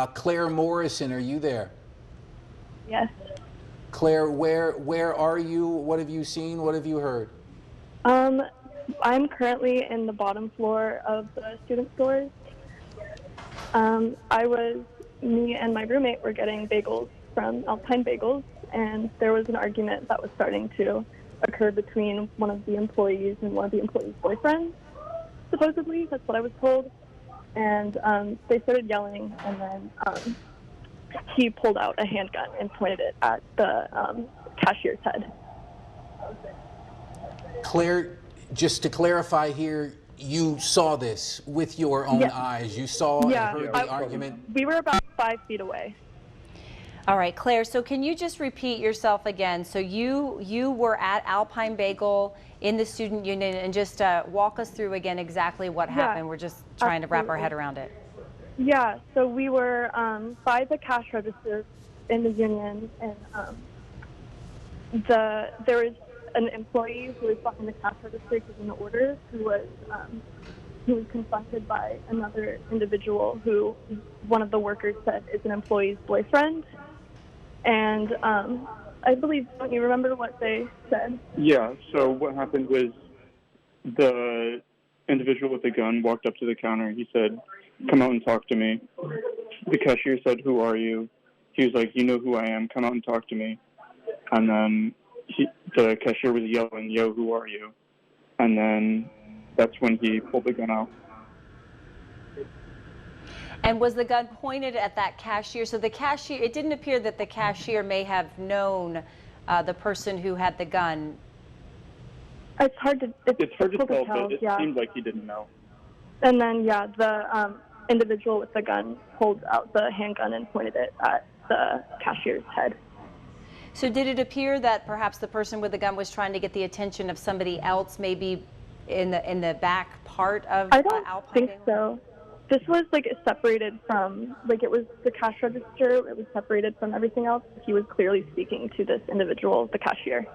Claire Morrison, are you there? Yes. Claire, where are you? What have you seen? What have you heard? I'm currently in the bottom floor of the student stores. Me and my roommate were getting bagels from Alpine Bagels, and there was an argument that was starting to occur between one of the employees and one of the employees' boyfriends, supposedly. That's what I was told. And they started yelling, and then he pulled out a handgun and pointed it at the cashier's head. Claire, just to clarify here, you saw this with your own eyes. You saw and heard the argument. We were about 5 feet away. All right, Claire, so can you just repeat yourself again? So you were at Alpine Bagel in the student union, and just walk us through again exactly what happened. We're just trying to wrap our head around it. Yeah, so we were by the cash register in the union, and there was an employee who was behind the cash register giving the orders who was confronted by another individual who one of the workers said is an employee's boyfriend. And I believe, don't you remember what they said? Yeah, so what happened was the individual with the gun walked up to the counter. He said, "Come out and talk to me." The cashier said, "Who are you?" He was like, "You know who I am. Come out and talk to me." And then the cashier was yelling, "Yo, who are you?" And then that's when he pulled the gun out. And was the gun pointed at that cashier? So the cashier, it didn't appear that the cashier may have known the person who had the gun. It's hard to tell, but it seemed like he didn't know. And then, the individual with the gun pulled out the handgun and pointed it at the cashier's head. So did it appear that perhaps the person with the gun was trying to get the attention of somebody else, maybe in the back part of Alpine? I don't think so. This was separated from, it was the cash register. It was separated from everything else. He was clearly speaking to this individual, the cashier.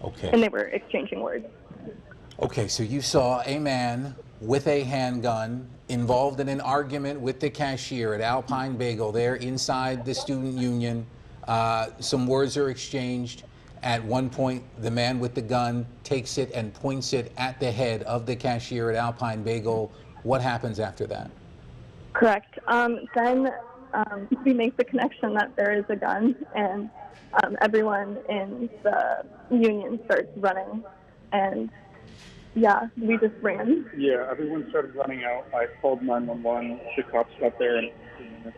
Okay. And they were exchanging words. Okay, so you saw a man with a handgun involved in an argument with the cashier at Alpine Bagel there inside the student union. Some words are exchanged. At one point, the man with the gun takes it and points it at the head of the cashier at Alpine Bagel. What happens after that? Correct. Then we make the connection that there is a gun, and everyone in the union starts running. And we just ran. Yeah, everyone started running out. I called 911. The cops got there in 2 minutes.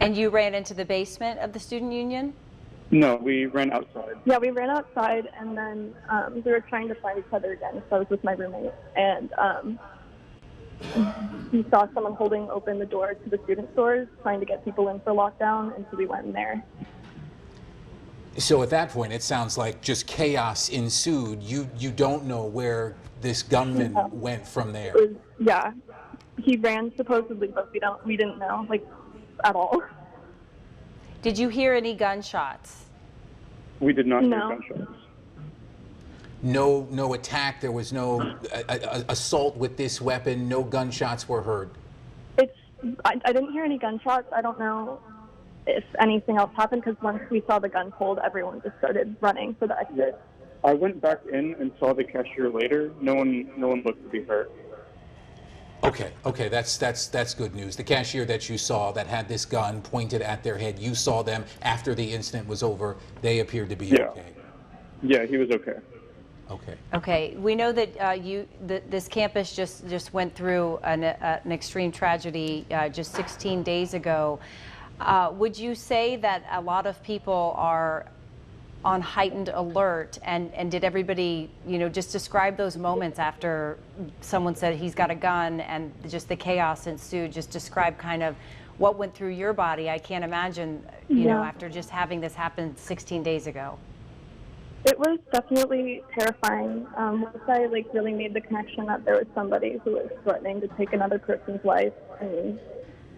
And you ran into the basement of the student union? No, we ran outside. Yeah, we ran outside, and then we were trying to find each other again. So I was with my roommate, and we saw someone holding open the door to the student stores, trying to get people in for lockdown, and so we went in there. So at that point, it sounds like just chaos ensued. You don't know where this gunman went from there. He ran supposedly, but we didn't know at all. Did you hear any gunshots? We did not hear gunshots. No attack. There was no assault with this weapon. No gunshots were heard. I didn't hear any gunshots. I don't know if anything else happened, because once we saw the gun pulled, everyone just started running for the exit. I went back in and saw the cashier later. No one looked to be hurt. Okay, that's good news. The cashier that you saw that had this gun pointed at their head, you saw them after the incident was over. They appeared to be okay. Yeah, he was okay. Okay. We know that this campus just went through an extreme tragedy just 16 days ago. Would you say that a lot of people are on heightened alert, and did everybody, just describe those moments after someone said he's got a gun and just the chaos ensued? Just describe kind of what went through your body. I can't imagine, after just having this happen 16 days ago. It was definitely terrifying. Once I really made the connection that there was somebody who was threatening to take another person's life, and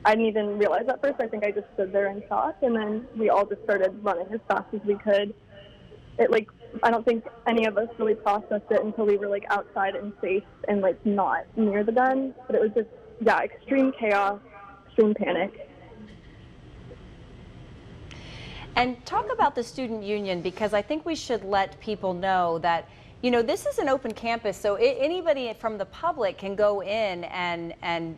I didn't even realize at first. I think I just stood there in shock, and then we all just started running as fast as we could. I don't think any of us really processed it until we were outside and safe and not near the gun. But it was just yeah, extreme chaos, extreme panic. And talk about the student union, because I think we should let people know that, you know, this is an open campus, so anybody from the public can go in and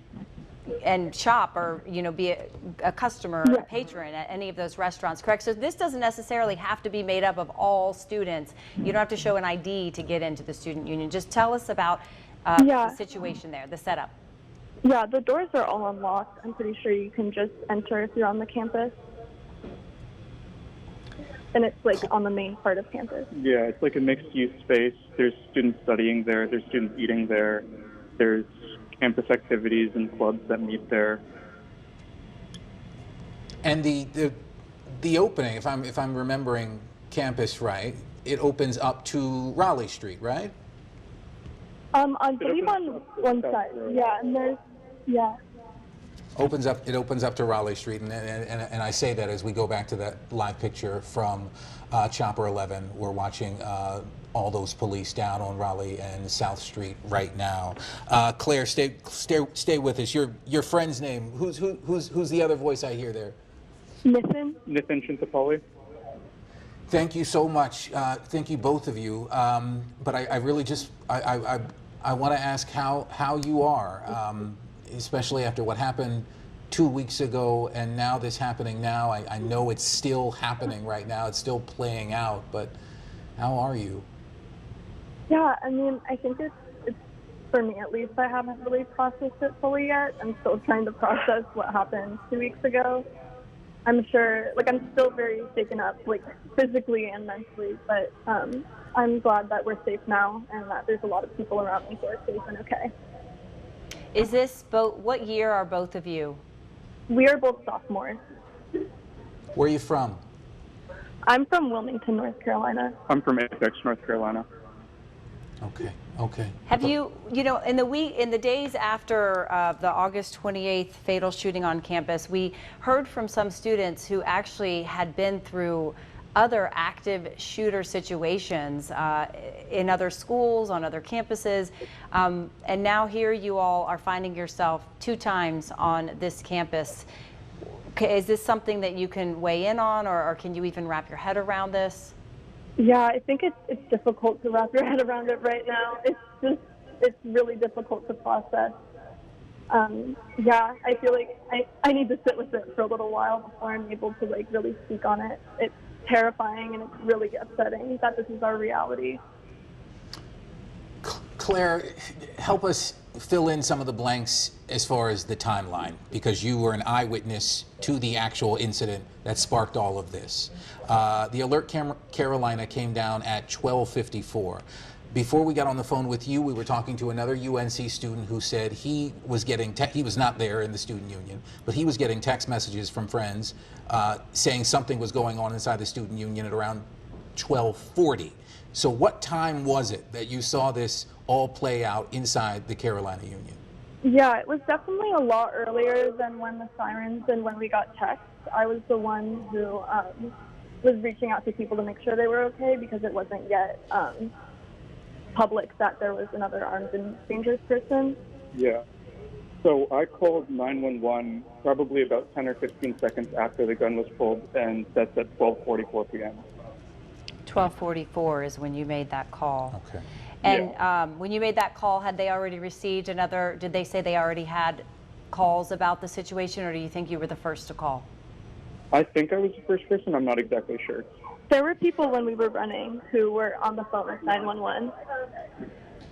shop, or, you know, be a customer, a patron at any of those restaurants, correct? So this doesn't necessarily have to be made up of all students. You don't have to show an ID to get into the student union. Just tell us about Yeah. the situation there, the setup. Yeah, the doors are all unlocked. I'm pretty sure you can just enter if you're on the campus. And it's like on the main part of campus. Yeah, it's like a mixed-use space. There's students studying there. There's students eating there. There's campus activities and clubs that meet there. And the opening, if I'm remembering campus right, it opens up to Raleigh Street, right? I believe on one side. Yeah, and there's, yeah. It opens up to Raleigh Street, and I say that as we go back to that live picture from Chopper 11. We're watching all those police down on Raleigh and South Street right now. Claire, stay with us. Your friend's name? Who's the other voice I hear there? Nitin Chintapalli. Thank you so much. Thank you, both of you. But I really just I want to ask how you are. Especially after what happened 2 weeks ago, and now this happening now. I know it's still happening right now. It's still playing out, but how are you? Yeah, I mean, I think it's for me at least, I haven't really processed it fully yet. I'm still trying to process what happened 2 weeks ago. I'm sure, like, I'm still very shaken up, like, physically and mentally, but I'm glad that we're safe now and that there's a lot of people around me who are safe and okay. Is this what year are both of you? We are both sophomores. Where are you from? I'm from Wilmington, North Carolina. I'm from Apex, North Carolina. Okay. Have you know, in the days after the August 28th fatal shooting on campus, we heard from some students who actually had been through other active shooter situations in other schools, on other campuses, and now here you all are finding yourself 2 times on this campus. Is this something that you can weigh in on, or can you even wrap your head around this? Yeah, I think it's difficult to wrap your head around it right now. It's really difficult to process. Yeah, I feel like I need to sit with it for a little while before I'm able to like really speak on it. It's terrifying and it's really upsetting that this is our reality. Claire, help us fill in some of the blanks as far as the timeline, because you were an eyewitness to the actual incident that sparked all of this. The Alert Carolina came down at 12:54. Before we got on the phone with you, we were talking to another UNC student who said he was getting, he was not there in the student union, but he was getting text messages from friends saying something was going on inside the student union at around 12:40. So what time was it that you saw this all play out inside the Carolina Union? Yeah, it was definitely a lot earlier than when the sirens and when we got texts. I was the one who was reaching out to people to make sure they were okay, because it wasn't yet public that there was another armed and dangerous person. Yeah. So I called 911 probably about 10 or 15 seconds after the gun was pulled, and that's at 12:44 p.m. 12:44 is when you made that call. Okay. And when you made that call, had they already received another, did they say they already had calls about the situation, or do you think you were the first to call? I think I was the first person. I'm not exactly sure. There were people when we were running who were on the phone with 911.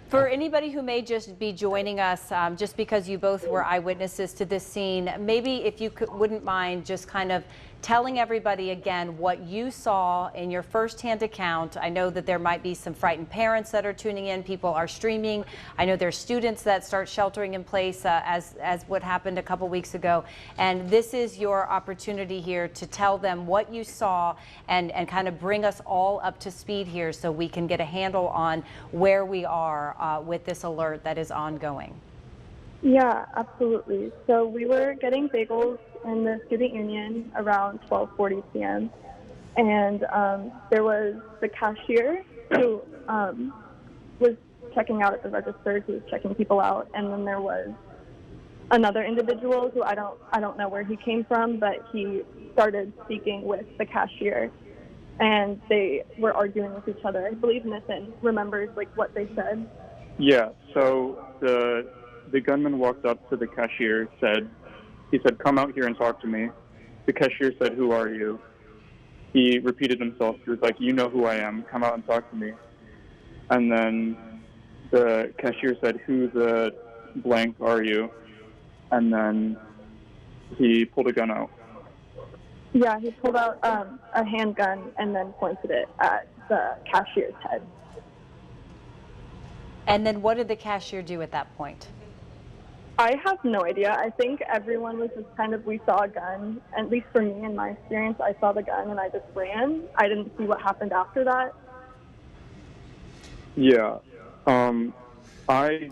For anybody who may just be joining us, just because you both were eyewitnesses to this scene, maybe if you wouldn't mind just kind of telling everybody again what you saw in your firsthand account. I know that there might be some frightened parents that are tuning in. People are streaming. I know there's students that start sheltering in place as what happened a couple weeks ago. And this is your opportunity here to tell them what you saw and kind of bring us all up to speed here so we can get a handle on where we are with this alert that is ongoing. Yeah, absolutely. So we were getting bagels in the student union around 12:40 p.m. And there was the cashier who was checking out at the register, who was checking people out. And then there was another individual who I don't know where he came from, but he started speaking with the cashier, and they were arguing with each other. I believe Nathan remembers like what they said. Yeah. So the gunman walked up to the cashier, he said, "Come out here and talk to me." The cashier said, "Who are you?" He repeated himself. He was like, "You know who I am. Come out and talk to me." And then the cashier said, "Who the blank are you?" And then he pulled a gun out. Yeah, he pulled out a handgun and then pointed it at the cashier's head. And then what did the cashier do at that point? I have no idea. I think everyone was just kind of, we saw a gun. At least for me, in my experience, I saw the gun and I just ran. I didn't see what happened after that. Yeah. I